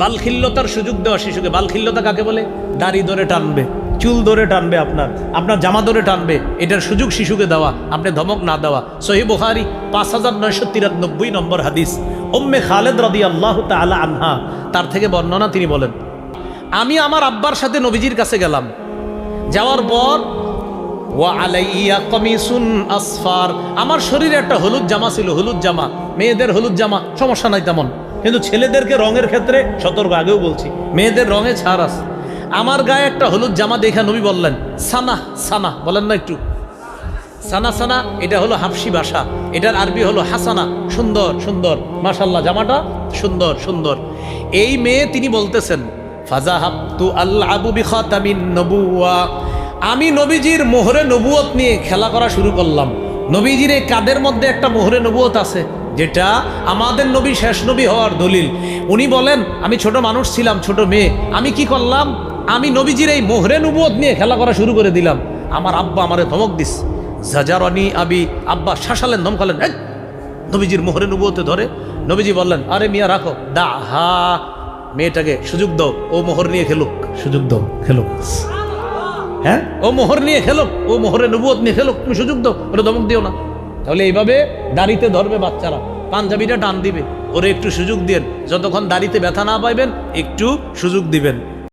বালখিল্যতার সুযোগ দেওয়া শিশুকে। বালখিল্যতা কাকে বলে? দাড়ি ধরে টানবে, চুল ধরে টানবে, আপনার জামা ধরে টানবে, এটার সুযোগ শিশুকে দেওয়া, আপনি ধমক না দেওয়া। সহিহ বুখারী 5993 নম্বর হাদিস, উম্মে খালেদ রাদিয়াল্লাহু তাআলা আনহা তার থেকে বর্ণনা, তিনি বলেন, আমি আমার আব্বার সাথে নবীজির কাছে গেলাম, যাওয়ার পর ওয়া আলাইয়া কামিসুন আসফার, আমার শরীরে একটা হলুদ জামা ছিল, হলুদ জামা, মেয়েদের হলুদ জামা সমস্যা নাই তেমন, কিন্তু ছেলেদেরকে রঙের ক্ষেত্রে সতর্ক, আগেও বলছি, মেয়েদের রঙে ছাড় আছে। আমার গায়ে একটা হলুদ জামা দেখে নবী বললেন, সানা সানা, বলেন না একটু, সানা সানা, এটা হলো হাফসি ভাষা, এটার আরবি হলো হাসানা, সুন্দর সুন্দর, মাশাআল্লাহ জামাটা সুন্দর সুন্দর। এই মেয়ে তিনি বলতেছেন, ফাজাহাবতু আলআবু বিখাতামিন নবুওয়া, আমি নবীজির মোহরে নবুয়ত নিয়ে খেলা করা শুরু করলাম। নবীজির এই কাদের মধ্যে একটা মোহরে নবুয়ত আছে, যেটা আমাদের নবী শেষ নবী হওয়ার দলিল। উনি বলেন, আমি ছোট মানুষ ছিলাম, ছোট মেয়ে, আমি কি করলাম, আমি নবীজির এই মোহরে নবুয়ত নিয়ে খেলা করা শুরু করে দিলাম। আমার আব্বা আমারে ধমক দিস, জাজারানি আবি, আব্বা শাসালেন, ধমকালেন, এই নবীজির মোহরে নবুয়তে ধরে। নবীজি বললেন, আরে মিয়া রাখো, দা হা, মেয়েটাকে সুযোগ দাও, ও মোহর নিয়ে খেলুক, সুযোগ দাও, খেলুক, হ্যাঁ ও মোহর নিয়ে খেলুক, ও মোহরে নবুয়ত নিয়ে খেলুক, তুমি সুযোগ দাও, ওরা ধমক দিও না। তাহলে এইভাবে দাড়িতে ধরবে বাচ্চারা, পাঞ্জাবিটা টান দিবে, ওরে একটু সুযোগ দিবেন, যতক্ষণ দাড়িতে ব্যথা না পাইবেন একটু সুযোগ দিবেন।